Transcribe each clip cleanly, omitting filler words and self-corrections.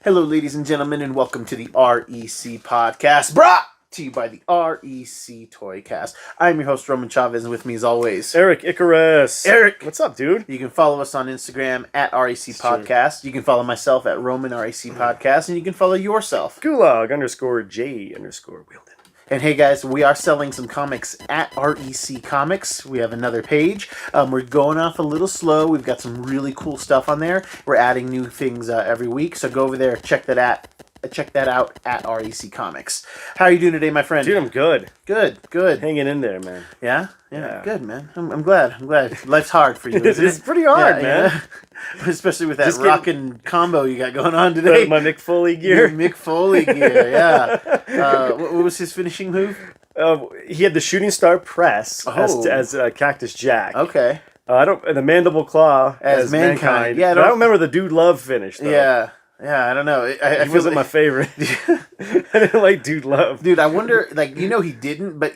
Hello, ladies and gentlemen, and welcome to the REC podcast, brought to you by the REC Toycast. I'm your host, Roman Chavez, and with me as always, Erik Icarus. Erik, what's up, dude? You can follow us on Instagram at REC Podcast. You can follow myself at Roman REC Podcast, and you can follow yourself. Gulag_J_Wielden. And hey guys, we are selling some comics at REC Comics. We have another page. We're going off a little slow. We've got some really cool stuff on there. We're adding new things every week, so go over there, check that out at REC Comics. How are you doing today, my friend? Dude, I'm good. Good. Hanging in there, man. Yeah. Good, man. I'm glad. Life's hard for you, isn't it? It's pretty hard, man. Yeah. Especially with that rockin' combo you got going on today. My Mick Foley gear. Your Mick Foley gear, yeah. What was his finishing move? He had the shooting star press as Cactus Jack. Okay. The mandible claw as Mankind. Yeah, I don't remember the Dude Love finish though. Yeah, I don't know. He wasn't my favorite. I didn't like Dude Love. Dude, I wonder, he didn't, but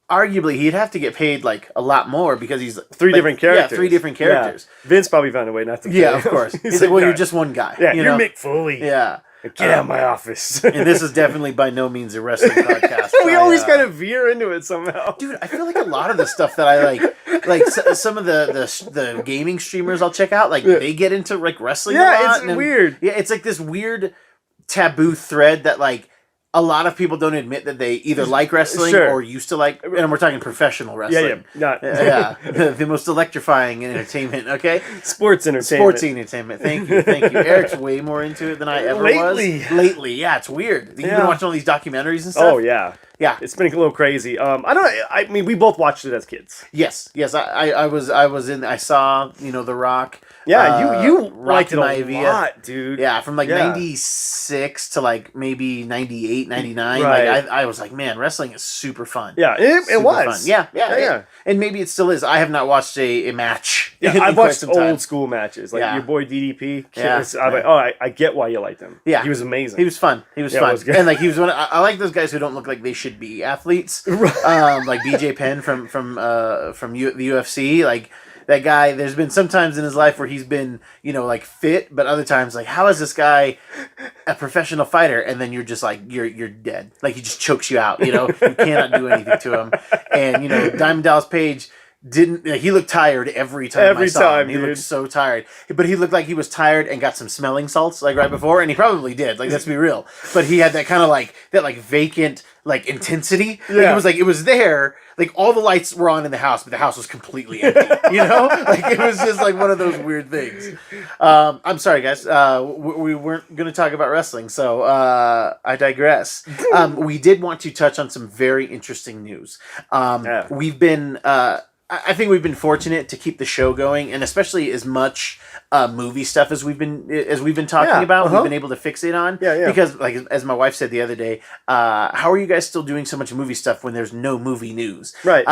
arguably he'd have to get paid a lot more because he's three different characters. Yeah, 3 different characters. Yeah. Vince probably found a way not to pay him. Of course. He's like, well, you're just one guy. Yeah, you're Mick Foley. Yeah. Get out of my office. And this is definitely by no means a wrestling podcast. We always kind of veer into it somehow. Dude, I feel like a lot of the stuff that I like some of the gaming streamers I'll check out, they get into wrestling a lot. It's weird. Yeah, it's like this weird taboo thread that a lot of people don't admit that they either like wrestling or used to like, and we're talking professional wrestling. The most electrifying entertainment, okay? Sports entertainment. Thank you. Erik's way more into it than I ever was. Lately, yeah, it's weird. You've been watching all these documentaries and stuff? Oh, yeah. Yeah, it's been a little crazy. I mean, we both watched it as kids. Yes. I saw The Rock. Yeah, you liked it a lot, dude. Yeah, from 96 to maybe 98, 99. Right. I was like, man, wrestling is super fun. Yeah, it was. Fun. Yeah. And maybe it still is. I have not watched a match. Yeah, I've watched old school matches, your boy DDP. I get why you like him. Yeah, he was amazing. He was fun. He was fun. And he was one. I like those guys who don't look like they should be athletes. Like BJ Penn from the UFC. That guy, there's been some times in his life where he's been, fit, but other times, how is this guy a professional fighter? And then you're just you're dead. He just chokes you out, you cannot do anything to him. And, Diamond Dallas Page he looked tired every time I saw him. He looked so tired. But he looked like he was tired and got some smelling salts, right before, and he probably did. Let's be real. But he had that kind of that vacant, intensity. Yeah. It was there. All the lights were on in the house, but the house was completely empty. It was just one of those weird things. I'm sorry, guys. We weren't going to talk about wrestling, so I digress. We did want to touch on some very interesting news. We've been... I think we've been fortunate to keep the show going, and especially as much movie stuff as we've been talking about. We've been able to fixate on. Because, as my wife said the other day, how are you guys still doing so much movie stuff when there's no movie news? Right.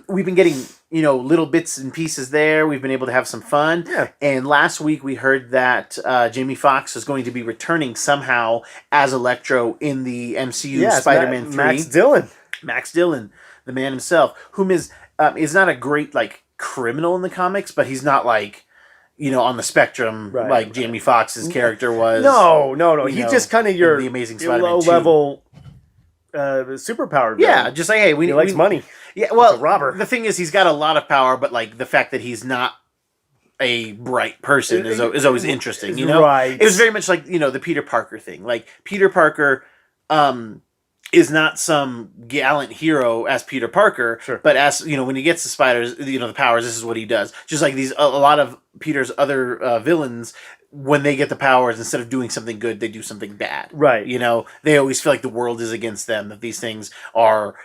We've been getting little bits and pieces there. We've been able to have some fun. Yeah. And last week we heard that Jamie Foxx is going to be returning somehow as Electro in the MCU Spider-Man 3. Max Dillon, the man himself, whom is not a great criminal in the comics, but he's not on the spectrum Jamie Foxx's character was. No. He's just kind of the Amazing Spider-Man low level superpower. Yeah, just hey, he likes money. Yeah, well, he's a robber. The thing is, he's got a lot of power, but the fact that he's not a bright person is always interesting. Right. It was very much the Peter Parker thing. Peter Parker. Is not some gallant hero as Peter Parker, but as when he gets the spiders, the powers, this is what he does. Just like a lot of Peter's other villains, when they get the powers, instead of doing something good, they do something bad. Right. They always feel like the world is against them, that these things are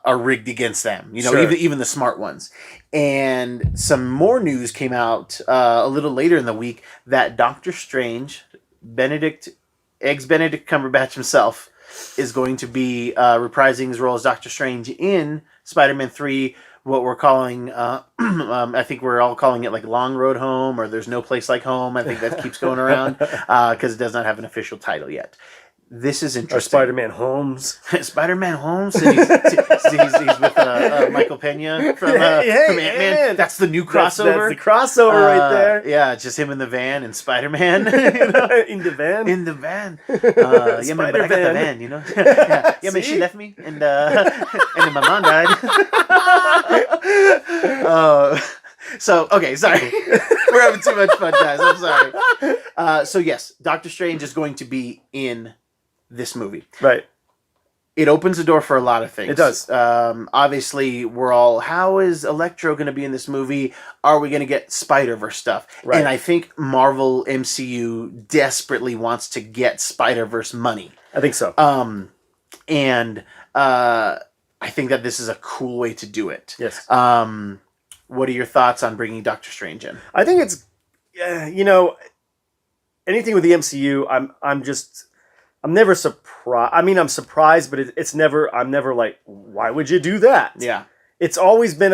rigged against them. Even the smart ones. And some more news came out a little later in the week that Doctor Strange, Benedict Cumberbatch himself, is going to be reprising his role as Doctor Strange in Spider-Man 3, what we're calling, I think we're all calling it Long Road Home, or There's No Place Like Home. I think that keeps going around because it does not have an official title yet. this is Or interesting. Spider-Man Holmes. Spider-Man Holmes. And he's with Michael Pena from Ant-Man. That's the new crossover. That's the crossover right there. Yeah, just him in the van and Spider-Man. In the van. In the van. Yeah, man, but I got the van, you know. Yeah, man, she left me, and then my mom died. So, okay, sorry. We're having too much fun, guys. I'm sorry. So, yes, Doctor Strange is going to be in this movie. Right. It opens the door for a lot of things. It does. Obviously, we're all, how is Electro going to be in this movie? Are we going to get Spider-Verse stuff? Right. And I think Marvel MCU desperately wants to get Spider-Verse money. I think so. And I think that this is a cool way to do it. Yes. What are your thoughts on bringing Doctor Strange in? I think it's, anything with the MCU, I'm never surprised. I mean, I'm surprised, but I'm never like, why would you do that? Yeah. It's always been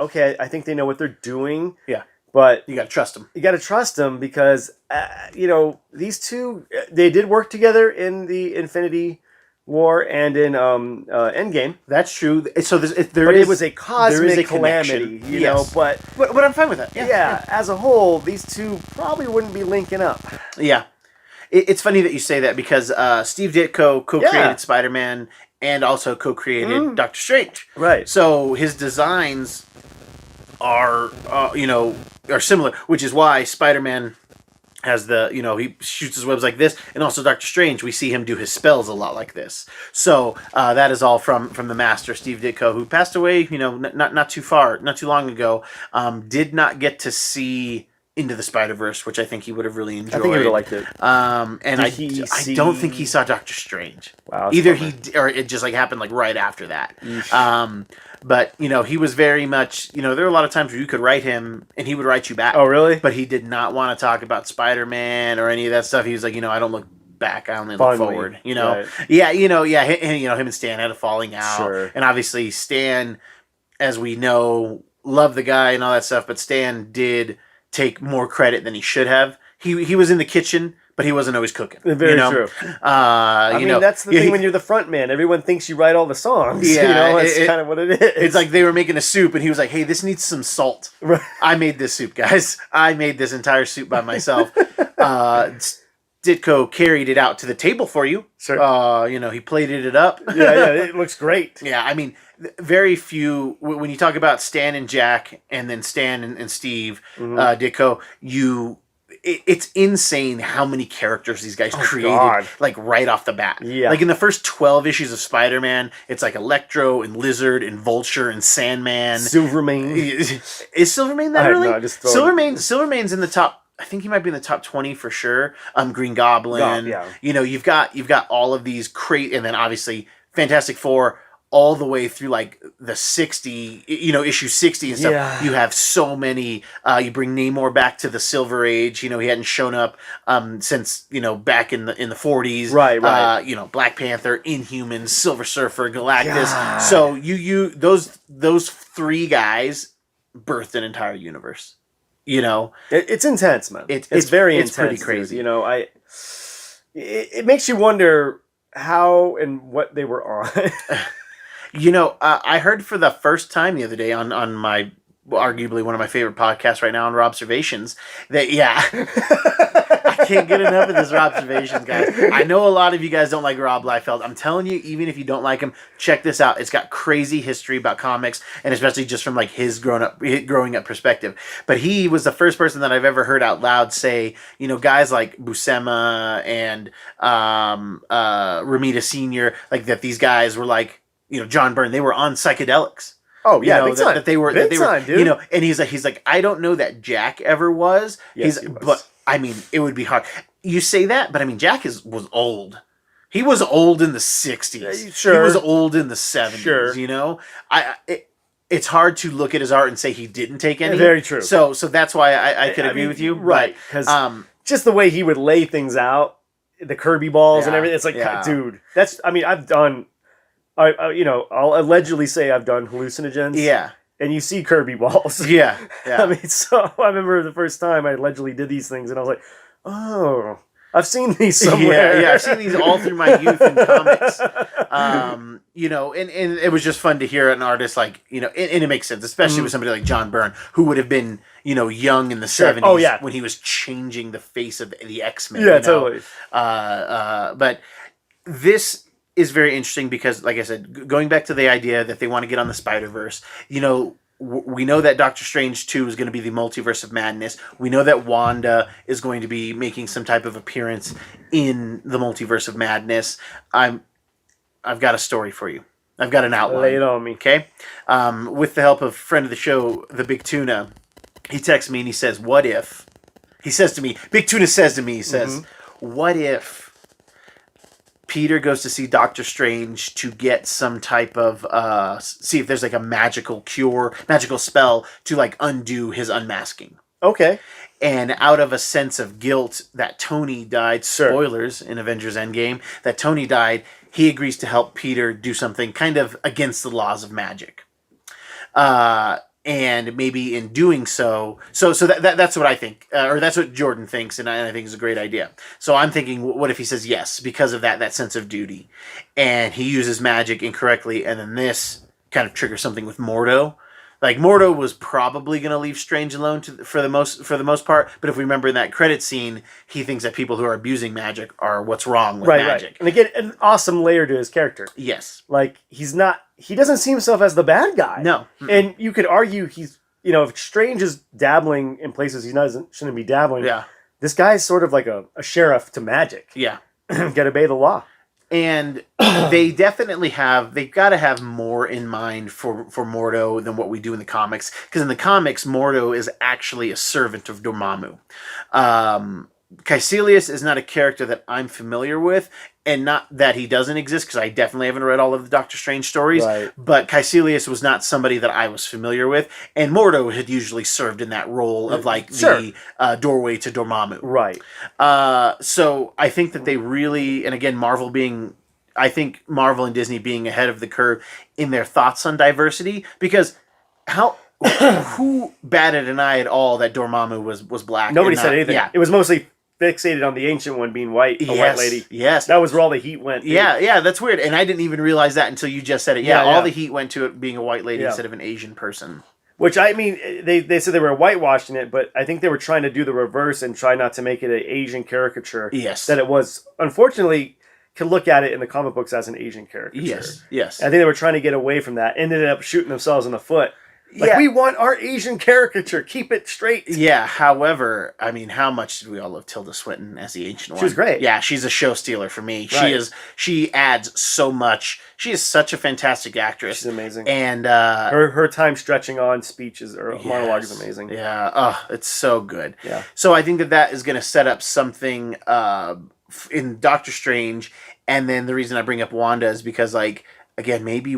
okay, I think they know what they're doing. Yeah. But you got to trust them. You got to trust them because, these two, they did work together in the Infinity War and in Endgame. That's true. So it was a cosmic calamity, know. But I'm fine with that. Yeah. As a whole, these two probably wouldn't be linking up. Yeah, it's funny that you say that because Steve Ditko co-created Spider-Man and also co-created Doctor Strange. Right. So his designs are similar, which is why Spider-Man has he shoots his webs like this, and also Doctor Strange, we see him do his spells a lot like this. So that is all from the master, Steve Ditko, who passed away, not too long ago. Did not get to see Into the Spider-Verse, which I think he would have really enjoyed. I think he would have liked it. And I don't think he saw Doctor Strange. Wow. Either or it just happened right after that. But, he was very much, there were a lot of times where you could write him and he would write you back. Oh, really? But he did not want to talk about Spider-Man or any of that stuff. He was like, I don't look back, I only look forward. Right. Yeah, him and Stan had a falling out. Sure. And obviously Stan, as we know, loved the guy and all that stuff, but Stan did take more credit than he should have. He was in the kitchen, but he wasn't always cooking. Very true. I mean, that's the thing when you're the front man. Everyone thinks you write all the songs. Yeah, that's kind of what it is. It's like they were making a soup, and he was like, hey, this needs some salt. Right. I made this soup, guys. I made this entire soup by myself. Ditko carried it out to the table for you. Sure. He plated it up. Yeah, it looks great. Yeah, I mean, very few, when you talk about Stan and Jack, and then Stan and Steve, Ditko, it's insane how many characters these guys created, right off the bat. Yeah. Like in the first 12 issues of Spider-Man, it's like Electro and Lizard and Vulture and Sandman. Silvermane. Is Silvermane that early? No, Silvermane's in the top. I think he might be in the top 20 for sure. Green Goblin. Yeah. You've got all of these and then obviously Fantastic Four all the way through the 60, issue 60 and stuff. Yeah. You have so many. You bring Namor back to the Silver Age. He hadn't shown up since back in the 40s. Right. Black Panther, Inhumans, Silver Surfer, Galactus. God. So those three guys birthed an entire universe. It's intense, man. It's very intense. It's pretty crazy. It makes you wonder how and what they were on. I heard for the first time the other day on my arguably one of my favorite podcasts right now on Robservations that I can't get enough of this Robservations, guys. I know a lot of you guys don't like Rob Liefeld. I'm telling you, even if you don't like him, check this out. It's got crazy history about comics, and especially just from his growing up perspective. But he was the first person that I've ever heard out loud say, guys like Buscema and Romita Sr., that these guys were John Byrne, they were on psychedelics. Oh yeah, big time. That they were, dude. And he's like, I don't know that Jack ever was. Yes, he was. But I mean, it would be hard. You say that, but I mean, Jack was old. He was old in the 60s. Sure. He was old in the 70s. Sure. It's hard to look at his art and say he didn't take any. Very true. So that's why I could agree with you. Right. Because just the way he would lay things out, the Kirby balls and everything. It's like, dude, I've done. I'll allegedly say I've done hallucinogens. Yeah. And you see Kirby balls. Yeah. I mean, so I remember the first time I allegedly did these things, and I was like, oh. I've seen these somewhere. Yeah, I've seen these all through my youth in comics. You know, and it was just fun to hear an artist like, you know, and it makes sense, especially with somebody like John Byrne, who would have been, you know, young in the 70s when he was changing the face of the X-Men. Yeah, you know? totally. But this is very interesting because, like I said, going back to the idea that they want to get on the Spider-Verse, you know, we know that Doctor Strange 2 is going to be the Multiverse of Madness. We know that Wanda is going to be making some type of appearance in the Multiverse of Madness. I've got a story for you. I've got an outline. Lay it on me. Okay? With the help of friend of the show, the Big Tuna, he texts me and he says, what if... He says to me, Big Tuna says to me, he says, what if Peter goes to see Doctor Strange to get some type of, see if there's like a magical cure, magical spell to like undo his unmasking. Okay. And out of a sense of guilt that Tony died, spoilers in Avengers Endgame, that Tony died, he agrees to help Peter do something kind of against the laws of magic. And maybe in doing so that's what I think, or that's what Jordan thinks, and I think is a great idea. So I'm thinking, what if he says yes because of that sense of duty, and he uses magic incorrectly, and then this kind of triggers something with Mordo. Like Mordo was probably going to leave Strange alone for the most part, but if we remember in that credit scene, he thinks that people who are abusing magic are what's wrong with magic. Right. And again, an awesome layer to his character. Yes. Like he doesn't see himself as the bad guy. No. And you could argue he's, you know, if Strange is dabbling in places shouldn't be dabbling. Yeah. This guy's sort of like a sheriff to magic. Yeah. Gotta obey the law. And they definitely they've got to have more in mind for Mordo than what we do in the comics. Because in the comics, Mordo is actually a servant of Dormammu. Caecilius is not a character that I'm familiar with, and not that he doesn't exist, because I definitely haven't read all of the Doctor Strange stories, but Caecilius was not somebody that I was familiar with, and Mordo had usually served in that role of like the doorway to Dormammu. Right. So I think that they really, and again, I think Marvel and Disney being ahead of the curve in their thoughts on diversity, because who batted an eye at all that Dormammu was black? Nobody said anything. Yeah. It was mostly fixated on the ancient one being white, white lady. Yes. That was where all the heat went. Yeah, that's weird. And I didn't even realize that until you just said it. Yeah, all the heat went to it being a white lady instead of an Asian person. Which, I mean, they said they were whitewashing it, but I think they were trying to do the reverse and try not to make it an Asian caricature. Yes. That it was, unfortunately, can look at it in the comic books as an Asian caricature. Yes. I think they were trying to get away from that. Ended up shooting themselves in the foot. Like, we want our Asian caricature. Keep it straight. Yeah, however, I mean, how much did we all love Tilda Swinton as the Ancient One? She was great. Yeah, she's a show stealer for me. Right. She adds so much. She is such a fantastic actress. She's amazing. And her time stretching on speeches or monologue is amazing. Yeah, oh, it's so good. Yeah. So I think that is going to set up something in Doctor Strange, and then the reason I bring up Wanda is because, like, again, maybe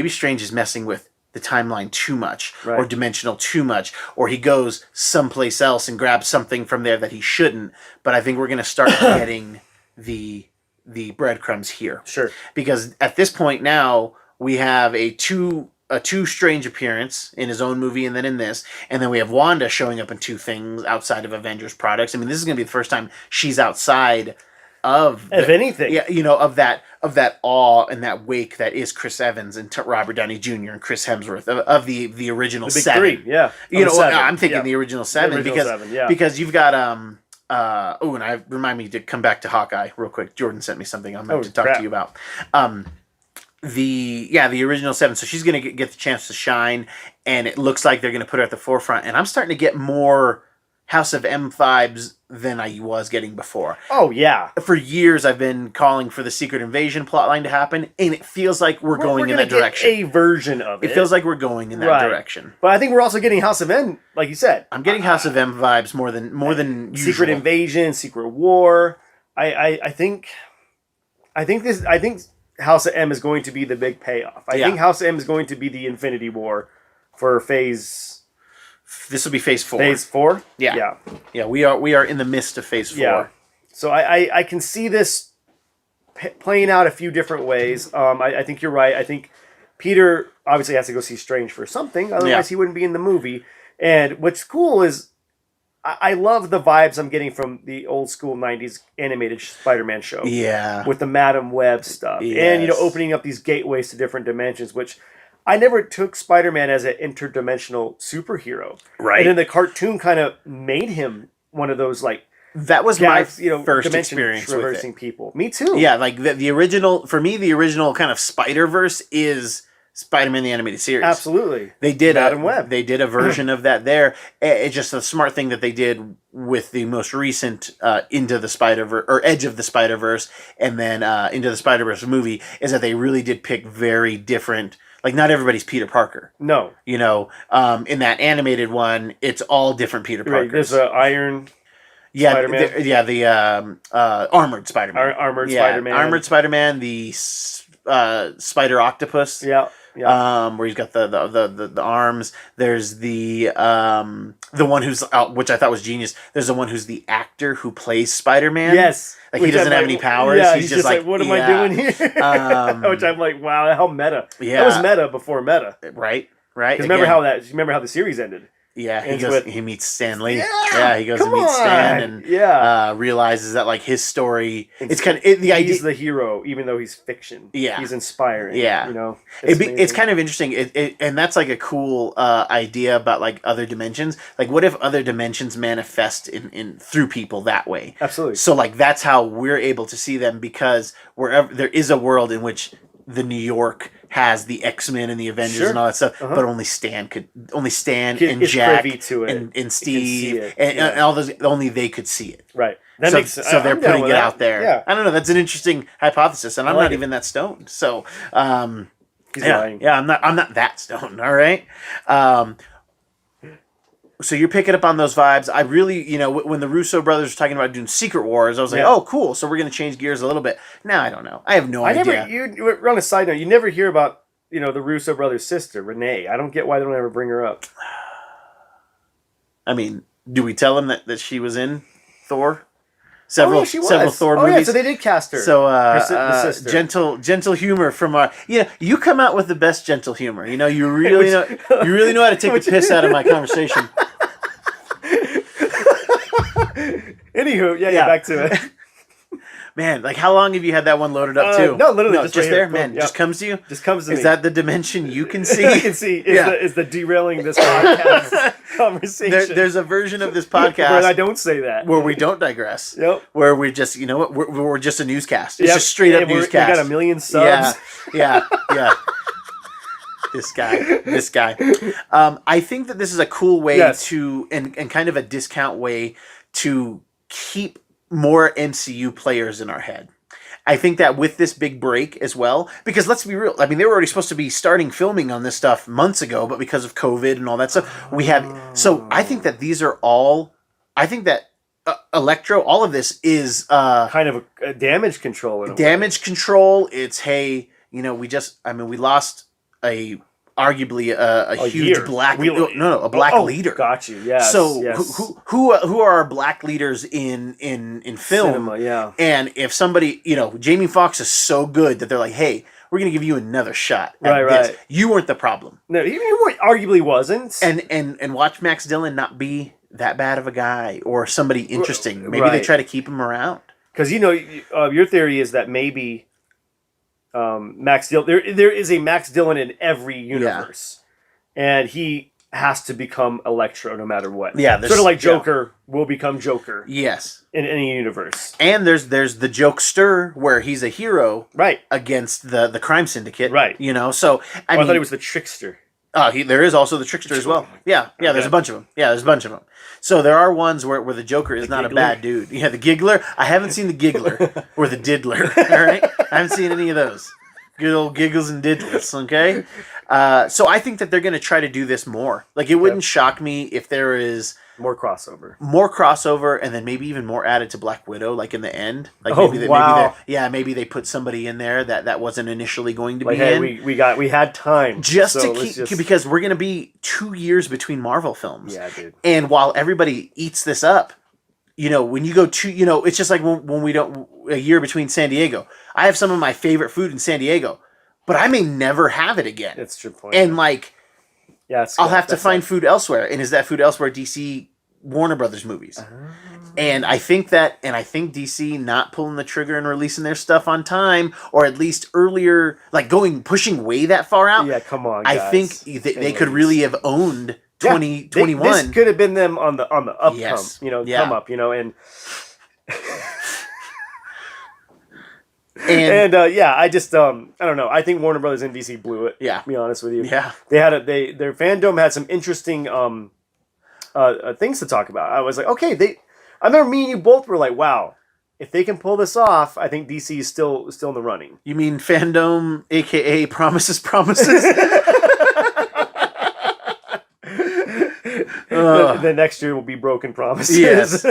Strange is messing with the timeline too much, or dimensional too much, or he goes someplace else and grabs something from there that he shouldn't. But I think we're going to start getting the breadcrumbs here. Sure. Because at this point now, we have a two Strange appearance in his own movie and then in this, and then we have Wanda showing up in two things outside of Avengers products. I mean, this is going to be the first time she's outside of anything. Yeah, you know, of that awe and that wake that is Chris Evans and Robert Downey Jr. and Chris Hemsworth of the original the big seven. Three, yeah. You know, seven. I'm thinking the original seven because you've got and I remind me to come back to Hawkeye real quick. Jordan sent me something I meant to talk to you about. The original seven. So she's going to get the chance to shine, and it looks like they're going to put her at the forefront. And I'm starting to get more House of M vibes than I was getting before. Oh, yeah. For years, I've been calling for the Secret Invasion plotline to happen, and it feels like we're going in that direction. A version of it. It feels like we're going in that direction. But I think we're also getting House of M, like you said. I'm getting House of M vibes more than usual. Secret Invasion, Secret War. I think House of M is going to be the big payoff. I think House of M is going to be the Infinity War for Phase. This will be Phase 4. Phase 4? Yeah. We are in the midst of Phase 4. Yeah. So I can see this playing out a few different ways. I think you're right. I think Peter obviously has to go see Strange for something, otherwise he wouldn't be in the movie. And what's cool is I love the vibes I'm getting from the old school 90s animated Spider-Man show. Yeah. With the Madam Web stuff. Yes. And, you know, opening up these gateways to different dimensions, which I never took Spider-Man as an interdimensional superhero. Right. And then the cartoon kind of made him one of those, like, that was my first dimension experience traversing with it. people. Me too. Yeah, like the original, for me, the original kind of Spider-Verse is Spider-Man the Animated Series. Absolutely. They did Madam Web. They did a version of that there. It's just a smart thing that they did with the most recent Into the Spider-Verse, or Edge of the Spider-Verse, and then Into the Spider-Verse movie, is that they really did pick very different, like not everybody's Peter Parker. No. You know, in that animated one, it's all different Peter Parkers. Right, there's an Iron Spider-Man. The Armored Spider-Man. Spider-Man. Armored Spider-Man, the Spider Octopus. Yeah. Where he's got the arms. There's the one who's which I thought was genius. There's the one who's the actor who plays Spider-Man. Yes, like he doesn't have any powers. Yeah, he's just like, what am I doing here? Which I'm like, wow, how meta. Yeah, that was meta before meta. Right. Because remember how the series ended. Yeah, he meets Stan Lee. Yeah, he goes and meets Stan and realizes that like his story. It's kind of the idea. He's the hero, even though he's fiction. Yeah, he's inspiring. Yeah, you know, it's kind of interesting. And that's like a cool idea about like other dimensions. Like, what if other dimensions manifest in through people that way? Absolutely. So like that's how we're able to see them, because wherever there is a world in which the New York has the X-Men and the Avengers and all that stuff, but only Stan and Jack and Steve and all those, only they could see it. Right. That makes sense. So they're putting it out there. Yeah. I don't know. That's an interesting hypothesis, and I'm not even that stoned. So, he's lying. Yeah, I'm not that stoned. All right. So you're picking up on those vibes. I really, when the Russo brothers were talking about doing Secret Wars, I was like, oh, cool. So we're going to change gears a little bit. Now I don't know. I have no idea. On a side note, you never hear about, the Russo brothers' sister, Renee. I don't get why they don't ever bring her up. I mean, do we tell them that she was in Thor? Several Thor movies. Yeah, so they did cast her. So the sister. gentle humor from our. You come out with the best gentle humor. You really know how to take the piss out of my conversation. Anywho, back to it. Man, like how long have you had that one loaded up too? No, literally just there. Man, just comes to you. Just comes to me. Is that the dimension you can see? I can see. Is the derailing this podcast conversation? There's a version of this podcast where I don't say that, where we don't digress. Yep. Where we just, we're just a newscast. It's just straight up newscast. We got 1 million subs. Yeah. This guy. I think that this is a cool way to, and kind of a discount way to keep more MCU players in our head. I think that with this big break as well, because let's be real, I mean, they were already supposed to be starting filming on this stuff months ago, but because of COVID and all that stuff, we have, so I think that these are all, I think that Electro, all of this is kind of a damage control. Control. It's, hey, we lost arguably a huge year. black a black leader. Got you. Yes. So who are our black leaders in film? Cinema, yeah. And if somebody, Jamie Foxx is so good that they're like, hey, we're gonna give you another shot at this. Right. You weren't the problem. No, he arguably wasn't. And watch Max Dillon not be that bad of a guy or somebody interesting. Maybe they try to keep him around. Because your theory is that maybe Max Dillon. There is a Max Dillon in every universe, and he has to become Electro no matter what. Yeah, sort of like Joker will become Joker. Yes, in any universe. And there's the Jokester where he's a hero, right, against the crime syndicate, right. So I thought he was the trickster. There is also the trickster as well. Yeah. Okay. There's a bunch of them. So there are ones where the Joker is not a bad dude. Yeah, the Giggler. I haven't seen the Giggler or the Diddler. All right, I haven't seen any of those. Good old giggles and diddles. Okay, so I think that they're going to try to do this more. Like, it wouldn't shock me if there is more crossover, and then maybe even more added to Black Widow, like in the end. Like maybe they put somebody in there that wasn't initially going to be in. We had time because we're going to be 2 years between Marvel films. Yeah, dude. And while everybody eats this up, when you go to, it's just like when we don't, a year between San Diego. I have some of my favorite food in San Diego, but I may never have it again. That's a good point. And I'll have to find food elsewhere. And is that food elsewhere DC Warner Brothers movies. And I think DC not pulling the trigger and releasing their stuff on time, or at least earlier, like pushing way that far out. Yeah, come on, guys. I think they could really have owned 2021. This could have been them on the up Yes. come, come up, and I just I don't know. I think Warner Brothers and DC blew it. Yeah, to be honest with you. Yeah, their fandom had some interesting things to talk about. I was like, okay, I remember me and you both were like, wow, if they can pull this off, I think DC is still in the running. You mean fandom, aka promises? The next year will be broken promises. Yes.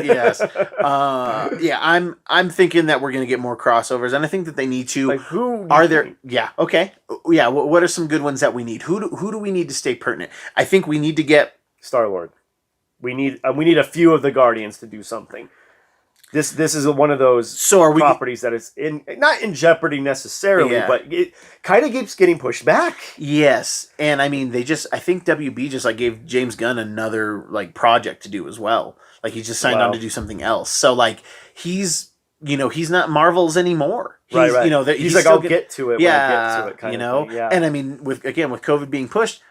I'm thinking that we're gonna get more crossovers, and I think that they need to. Like who are there? Yeah. Okay. Yeah. What are some good ones that we need? Who do we need to stay pertinent? I think we need to get Star-Lord. We need a few of the Guardians to do something. This is one of those properties that is not in jeopardy necessarily, but it kind of keeps getting pushed back. Yes, and I mean I think WB just like gave James Gunn another like project to do as well. Like he just signed on to do something else. So like he's not Marvel's anymore. Right. He's like, I'll get to it. Yeah, when I get to it, kind of thing. Yeah. And I mean with COVID being pushed,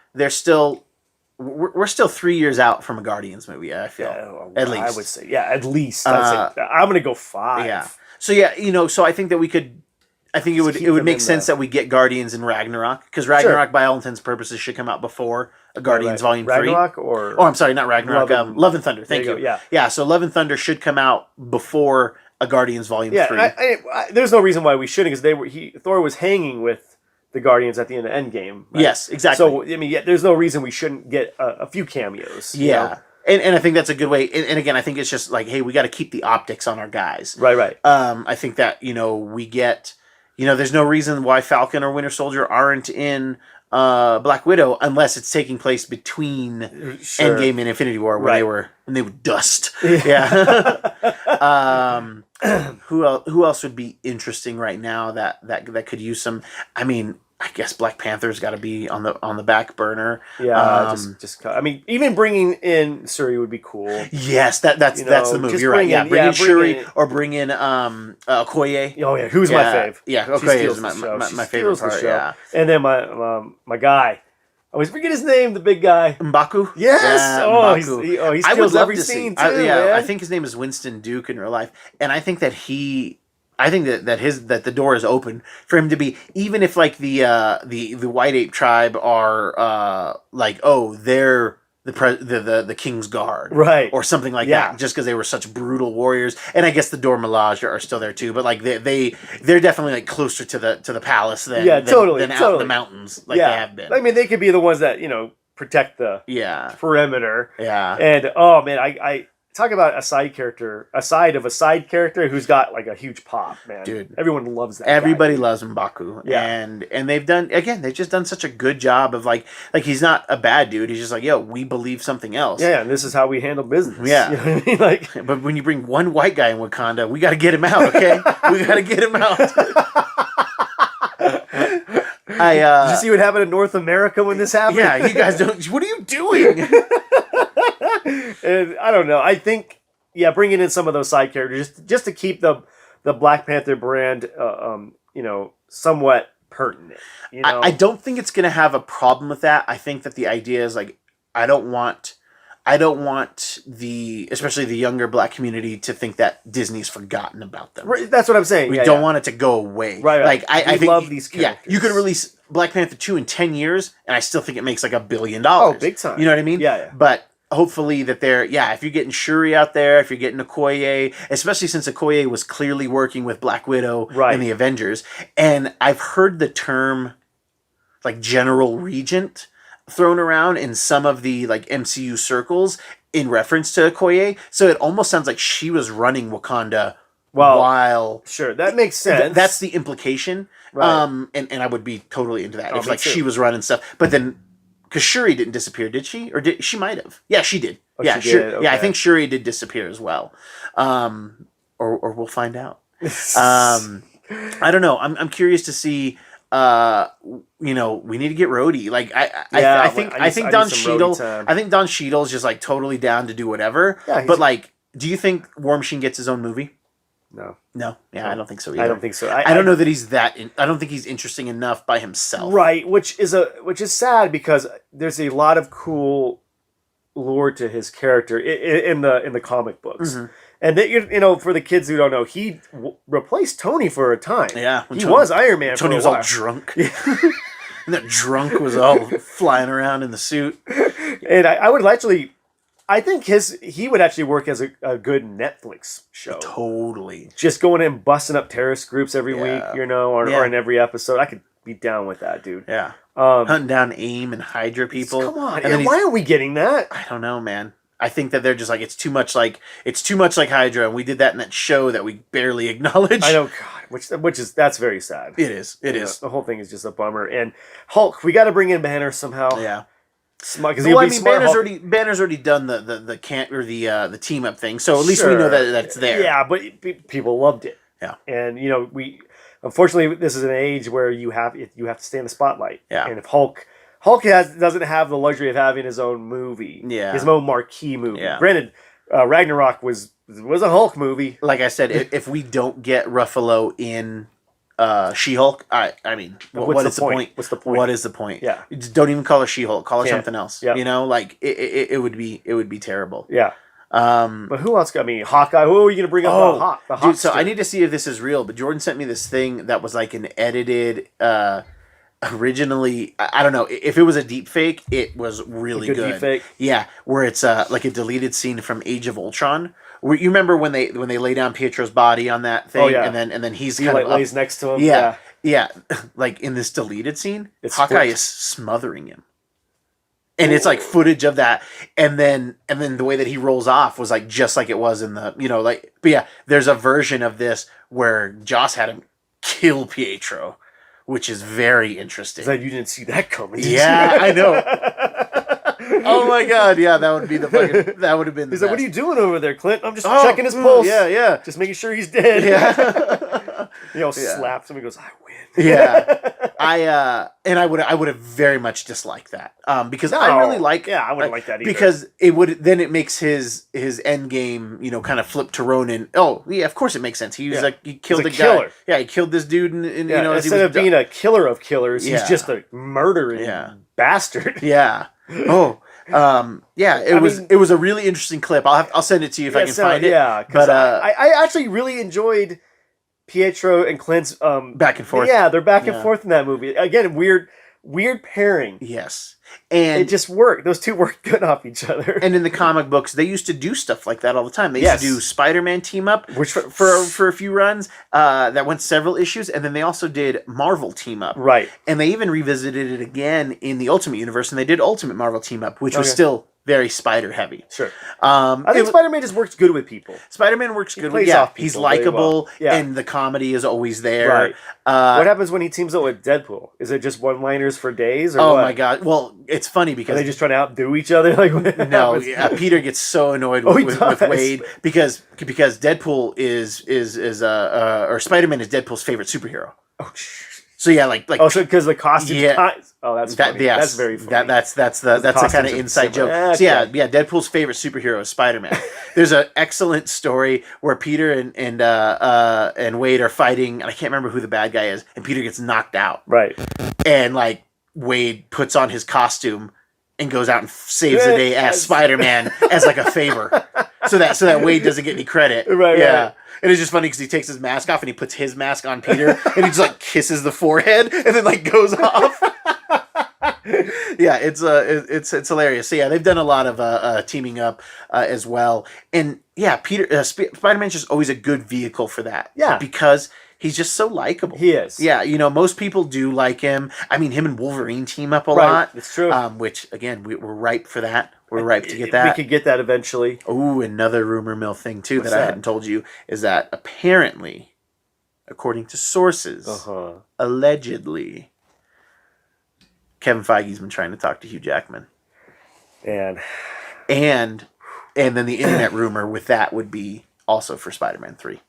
we're still 3 years out from a Guardians movie. I feel at least I would say at least. I'm gonna go 5. Yeah. So so I think that we could. I think it would make sense that we get Guardians in Ragnarok, because Ragnarok, by all intents and purposes, should come out before a Guardians Volume 3. Ragnarok or I'm sorry, not Ragnarok. Love and Thunder. Thank you. Yeah. So Love and Thunder should come out before a Guardians Volume 3. I, there's no reason why we shouldn't, because Thor was hanging with the Guardians at the end of Endgame. Right? Yes, exactly. So I mean, there's no reason we shouldn't get a few cameos. Yeah. And I think that's a good way. And again, I think it's just like, hey, we got to keep the optics on our guys. Right. I think that we get. There's no reason why Falcon or Winter Soldier aren't in Black Widow unless it's taking place between Endgame and Infinity War, where they were dust. Yeah. Who else would be interesting right now that could use some? I mean, I guess Black Panther's got to be on the back burner. Yeah, I mean, even bringing in Shuri would be cool. Yes, that's the move. You're right. Yeah, bring in Shuri or bring in Okoye. Oh yeah, who's my fave? Yeah, Okoye is my favorite part. Yeah, and then my guy. I always forget his name, the big guy. M'Baku? Yes! M'Baku. He steals every scene, too, man. I think his name is Winston Duke in real life. And I think that that the door is open for him to be, even if like the White Ape tribe are they're the King's Guard, right, or something like that, just because they were such brutal warriors. And I guess the Dor Milaje are still there too, but like they're definitely like closer to the palace than out in the mountains like they have been. I mean, they could be the ones that protect the perimeter. Yeah, and oh man, I talk about a side character who's got like a huge pop, man. Dude, everyone loves that. Everybody loves M'Baku. Yeah. And they've just done such a good job of like he's not a bad dude. He's just like, yo, we believe something else. Yeah, and this is how we handle business. Yeah. You know what I mean? Like, but when you bring one white guy in Wakanda, we got to get him out, okay? We got to get him out. Did you see what happened in North America when this happened? Yeah, you guys don't. What are you doing? And I don't know. I think, bringing in some of those side characters just to keep the Black Panther brand, somewhat pertinent. I don't think it's gonna have a problem with that. I think that the idea is like, I don't want especially the younger Black community to think that Disney's forgotten about them. Right, that's what I'm saying. We don't want it to go away. Right. Like I think, love these characters. Yeah, you could release Black Panther 2 in 10 years, and I still think it makes like $1 billion. Oh, big time. You know what I mean? Yeah. But hopefully that if you're getting Shuri out there, if you're getting Okoye, especially since Okoye was clearly working with Black Widow and the Avengers, and I've heard the term like General Regent thrown around in some of the like MCU circles in reference to Okoye, so it almost sounds like she was running Wakanda while... Sure, that makes sense. That's the implication. Right. And I would be totally into that. If like she was running stuff. But then, because Shuri didn't disappear, did she? Or she might have. Yeah, she did. Oh, yeah, she did? Okay. Yeah, I think Shuri did disappear as well. Or we'll find out. I don't know. I'm curious to see we need to get Rhodey. Like Yeah, I think Don Cheadle. I think Don Cheadle is just like totally down to do whatever. Yeah, but like, do you think War Machine gets his own movie? No. Yeah, I don't think so either. I don't think so. I don't know that he's I don't think he's interesting enough by himself. Right, which is sad because there's a lot of cool lore to his character in the comic books. Mm-hmm. And that, for the kids who don't know, he replaced Tony for a time. Yeah, he was Iron Man. Tony was all drunk. And that drunk was all flying around in the suit. And I think he would actually work as a good Netflix show. Totally. Just going in and busting up terrorist groups every week, or in every episode. I could be down with that, dude. Yeah. Hunting down AIM and Hydra people. Come on, and why are we getting that? I don't know, man. I think that they're just like, it's too much like Hydra, and we did that in that show that we barely acknowledge. I know, God, that's very sad. It is. It is. The whole thing is just a bummer. And Hulk, we got to bring in Banner somehow. Yeah. Banner's already done the team up thing, so at least we know that it's there. Yeah, but people loved it. Yeah, and unfortunately, this is an age where you have to stay in the spotlight. Yeah, and if Hulk doesn't have the luxury of having his own movie, his own marquee movie. Yeah. Granted, Ragnarok was a Hulk movie. Like I said, if we don't get Ruffalo in She-Hulk, I mean, what is the point? What's the point? What is the point? Yeah, just don't even call her She-Hulk. Call her something else. Yeah, like it would be terrible. Yeah. But who else got me? Hawkeye. Who are you gonna bring up? The Hawk. Dude, so I need to see if this is real. But Jordan sent me this thing that was like an edited. Originally, I don't know if it was a deep fake. It was really good. Deep fake. Yeah, where it's like a deleted scene from Age of Ultron. Where you remember when they lay down Pietro's body on that thing, and then he lays next to him. Yeah. Like in this deleted scene, Hawkeye is smothering him, and it's like footage of that, and then the way that he rolls off was like just like it was in the But yeah, there's a version of this where Joss had him kill Pietro, which is very interesting. It's like you didn't see that coming. Yeah, I know. Oh my God! Yeah, that would have been. He's like, "What are you doing over there, Clint? I'm just checking his pulse. Yeah, just making sure he's dead." Yeah, slaps him and goes, "I win." Yeah, I would have very much disliked that because I really like. Yeah, I wouldn't like that either. Because it makes his end game kind of flip to Ronin. Oh yeah, of course it makes sense. He was he killed a killer. Guy. Yeah, he killed this dude, and instead of being a killer of killers, he's just a murdering bastard. Yeah. Oh. It was a really interesting clip. I'll send it to you if I can find it. Yeah, but I actually really enjoyed Pietro and Clint's back and forth. Yeah, they're back and forth in that movie. Again, weird pairing. Yes. And it just worked. Those two worked good off each other. And in the comic books, they used to do stuff like that all the time. They used to do Spider-Man team up, which for a few runs that went several issues, and then they also did Marvel team up. Right. And they even revisited it again in the Ultimate Universe, and they did Ultimate Marvel team up, which was still very spider heavy. Sure. I think Spider-Man just works good with people. Spider-Man works good with he's likable, and the comedy is always there. Right. What happens when he teams up with Deadpool? Is it just one-liners for days? Or what? My God! Well, it's funny because are they just trying to outdo each other. No, Peter gets so annoyed with Wade because Deadpool is or Spider-Man is Deadpool's favorite superhero. Oh. So yeah, like so because the costume. Yeah. Oh, that's funny. That's very funny. That's the kind of inside joke. Okay. So yeah, Deadpool's favorite superhero is Spider-Man. There's an excellent story where Peter and Wade are fighting, and I can't remember who the bad guy is, and Peter gets knocked out. Right. And like Wade puts on his costume and goes out and saves the day as Spider-Man as like a favor, so that Wade doesn't get any credit. Right. Yeah. Right. And it's just funny because he takes his mask off and he puts his mask on Peter and he just like kisses the forehead and then like goes off. Yeah, it's hilarious. So yeah, they've done a lot of teaming up as well. And yeah, Spider-Man's just always a good vehicle for that. Yeah, because he's just so likable. He is. Yeah, most people do like him. I mean, him and Wolverine team up a lot. It's true. Which again, we're ripe for that. We're ripe to get that. We could get that eventually. Oh, another rumor mill thing too that I hadn't told you is that apparently, according to sources, allegedly, Kevin Feige's been trying to talk to Hugh Jackman, and then the internet rumor with that would be also for Spider-Man 3.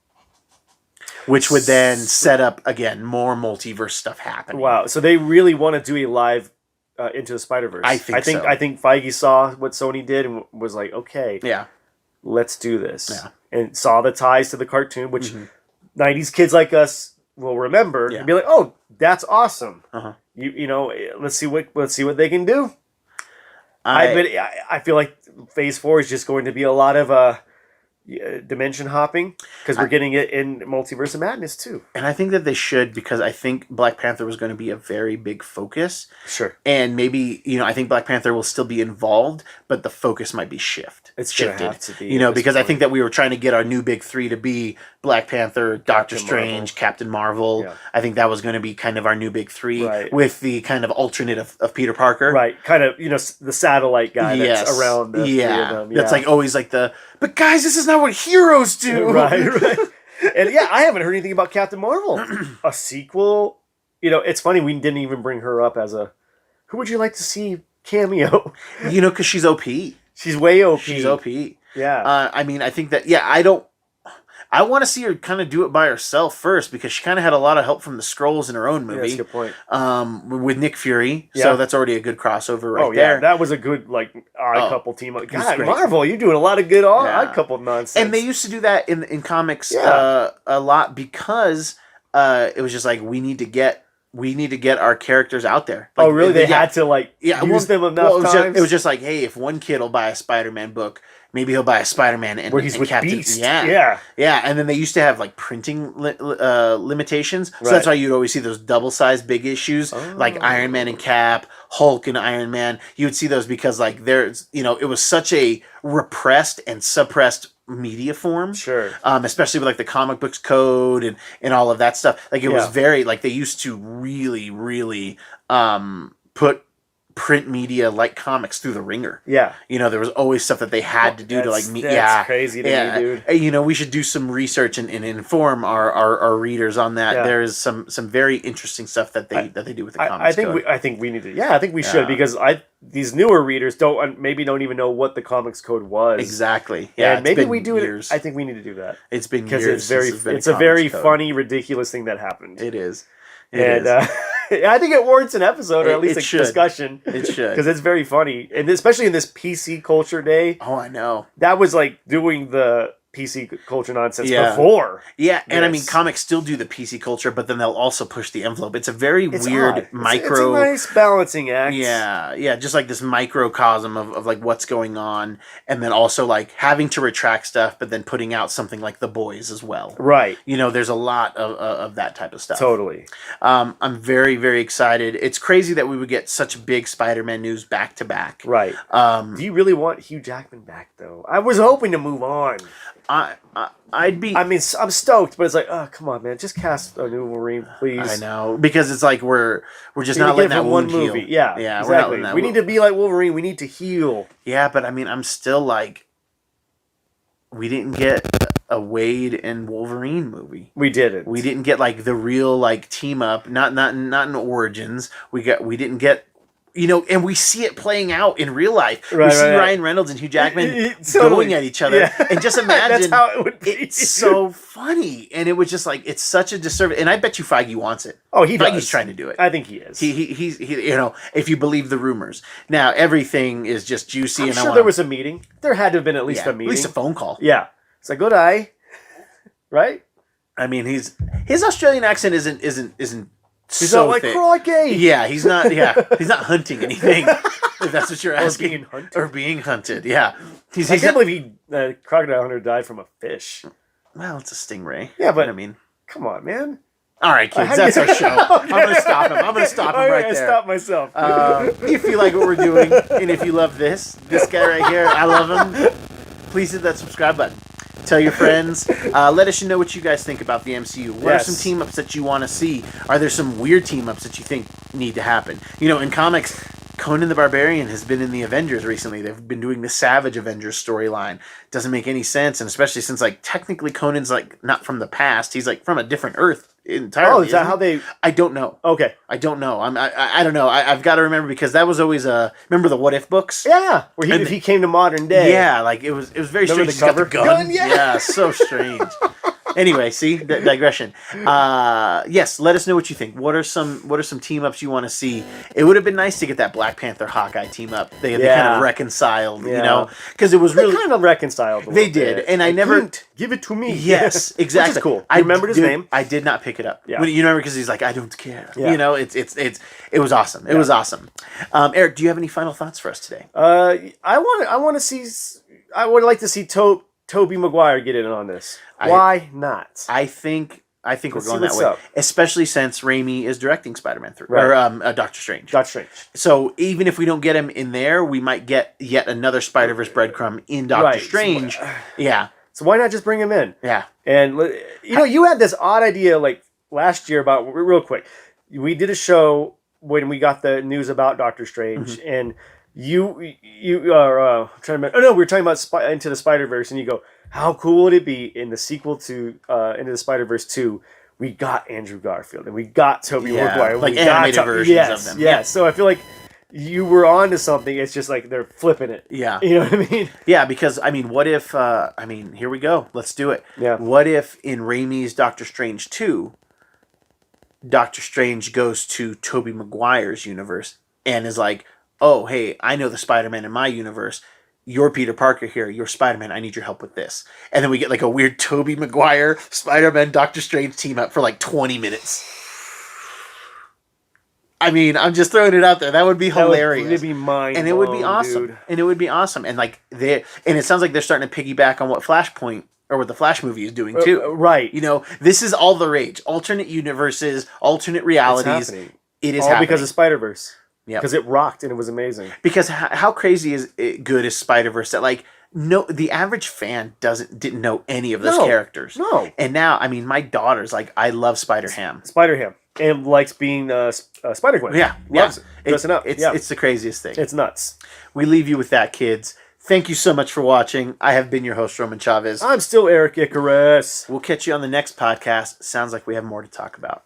which would then set up again more multiverse stuff happening. Wow, so they really want to do a live Into the Spider-Verse. I think so. I think Feige saw what Sony did and was like, okay, yeah, let's do this. Yeah. And saw the ties to the cartoon, which 90s kids like us will remember and be like, oh, that's awesome. You know, let's see what they can do. I feel like Phase 4 is just going to be a lot of dimension hopping because we're getting it in Multiverse of Madness too. And I think that they should, because I think Black Panther was going to be a very big focus. Sure. And maybe, you know, I think Black Panther will still be involved, but the focus might be shifted. It's shifted. Have to be, you know, because I think that we were trying to get our new big three to be Black Panther, Doctor Strange, Captain Marvel. Yeah. I think that was going to be kind of our new big three, with the kind of alternate of Peter Parker. Right. Kind of, you know, the satellite guy that's around the three of them. That's like always like but guys, this is not what heroes do. Right. And I haven't heard anything about Captain Marvel. A sequel. You know, it's funny, we didn't even bring her up as who would you like to see cameo? You know, because she's OP. She's way OP. She's OP. Yeah. I mean, I think that, I want to see her kind of do it by herself first, because she kind of had a lot of help from the Skrulls in her own movie. Yeah, that's a good point. With Nick Fury. Yeah. So that's already a good crossover right there. That was a good, odd couple team up. God, Marvel, you're doing a lot of good odd couple nonsense. And they used to do that in comics a lot, because it was just like, we need to get our characters out there. Like, really? They had to use them enough times? It was just like, hey, if one kid will buy a Spider-Man book, maybe he'll buy a Spider-Man and where he's and with Captain Beast. Yeah. And then they used to have printing limitations, so that's why you'd always see those double-sized big issues, like Iron Man and Cap, Hulk and Iron Man. You would see those because there's, you know, it was such a repressed and suppressed media form, especially with the comic books code and all of that stuff. It was very they used to really put print media like comics through the ringer. Yeah, you know, there was always stuff that they had to do to meet. That's crazy to me, dude. You know, we should do some research and inform our readers on that. Yeah. There is some very interesting stuff that they do with the comics. I think we need to. Yeah, I think we should, because these newer readers don't even know what the comics code was exactly. Yeah, and maybe we do years. I think we need to do that. It's been years. It's a very funny, ridiculous thing that happened. It is. I think it warrants an episode, or at least a discussion. It should, because it's very funny, and especially in this PC culture day. Oh, I know. That was doing the PC culture nonsense before. Yeah, and I mean, comics still do the PC culture, but then they'll also push the envelope. It's a very weird micro. It's a nice balancing act. Yeah, just this microcosm of what's going on, and then also having to retract stuff, but then putting out something like The Boys as well. Right. You know, there's a lot of that type of stuff. Totally. I'm very, very excited. It's crazy that we would get such big Spider-Man news back to back. Right. Do you really want Hugh Jackman back though? I was hoping to move on. I'd be. I mean, I'm stoked, but it's oh, come on, man, just cast a new Wolverine, please. I know, because it's we're just not letting that one movie. Heal. Yeah, exactly. We need to be like Wolverine. We need to heal. Yeah, but I mean, I'm still we didn't get a Wade and Wolverine movie. We didn't. We didn't get the real team up. Not in Origins. We didn't get. You know, and we see it playing out in real life. We see Ryan Reynolds and Hugh Jackman going at each other. Yeah. And just imagine, that's how it would be. It's so funny. And it was just it's such a disservice. And I bet you Feige wants it. Oh, he does. Feige's trying to do it. I think he is. He's you know, if you believe the rumors. Now, everything is just juicy. I'm sure there was a meeting. There had to have been at least a meeting. At least a phone call. Yeah. It's good eye. Right? I mean, his Australian accent isn't He's so not thick. Crikey. Yeah, he's not hunting anything. If that's what you're asking. Or being hunted. Yeah. I can't believe crocodile hunter died from a fish. Well, it's a stingray. Yeah, but I mean, come on, man. All right, kids, that's our show. I'm going to stop him. I'm going to stop him right there. Stop myself. If you like what we're doing, and if you love this guy right here, I love him, please hit that subscribe button. Tell your friends. Let us know what you guys think about the MCU. What are some team-ups that you want to see? Are there some weird team-ups that you think need to happen? You know, in comics, Conan the Barbarian has been in the Avengers recently. They've been doing the Savage Avengers storyline. Doesn't make any sense, and especially since, technically Conan's, not from the past. He's, from a different Earth entirely. Oh, is that how they... I don't know. Okay. I don't know. I don't know. I've got to remember, because that was always remember the What If books? Yeah. Where he came to modern day. Yeah, it was very strange. The cover? Gun? Yeah, so strange. Anyway, see, digression. Yes, let us know what you think. What are some team ups you want to see? It would have been nice to get that Black Panther Hawkeye team up. They kind of reconciled, because it was really kind of reconciled. They did, and I never give it to me. Yes, exactly. Which is cool. I remembered his name. I did not pick it up. Yeah. You remember because he's like, I don't care. Yeah. It was awesome. It was awesome. Eric, do you have any final thoughts for us today? I want to see. I would like to see Tobey Maguire get in on this. Why not? I think we're going that way, especially since Raimi is directing Spider-Man 3 or Doctor Strange. So even if we don't get him in there, we might get yet another Spider-Verse breadcrumb in Doctor Strange. So why not just bring him in? Yeah. And you had this odd idea like last year about real quick. We did a show when we got the news about Doctor Strange, and you are trying to. We were talking about Into the Spider-Verse, and you go, how cool would it be in the sequel to Into the Spider-Verse 2? We got Andrew Garfield and we got Tobey Maguire, like animated versions of them. Yeah, so I feel like you were onto something. It's just like they're flipping it. Yeah, you know what I mean? Yeah, because what if? Here we go. Let's do it. Yeah. What if in Raimi's Doctor Strange 2, Doctor Strange goes to Tobey Maguire's universe and is like, oh, hey, I know the Spider-Man in my universe. You're Peter Parker here. You're Spider-Man. I need your help with this. And then we get like a weird Tobey Maguire, Spider-Man, Doctor Strange team up for like 20 minutes. I'm just throwing it out there. That would be hilarious. It would be mind-blowing, and it would be awesome. Dude. And it would be awesome. And it sounds like they're starting to piggyback on what Flashpoint or what the Flash movie is doing too. Right. This is all the rage. Alternate universes, alternate realities. It is all happening. because of Spider-Verse. Yeah, because it rocked and it was amazing. Because how crazy good is Spider-Verse that the average fan didn't know any of those characters. No, and now my daughter's like, I love Spider-Ham. And likes being Spider-Gwen. Yeah, loves it. Dressing up. It's the craziest thing. It's nuts. We leave you with that, kids. Thank you so much for watching. I have been your host, Roman Chavez. I'm still Eric Icarus. We'll catch you on the next podcast. Sounds like we have more to talk about.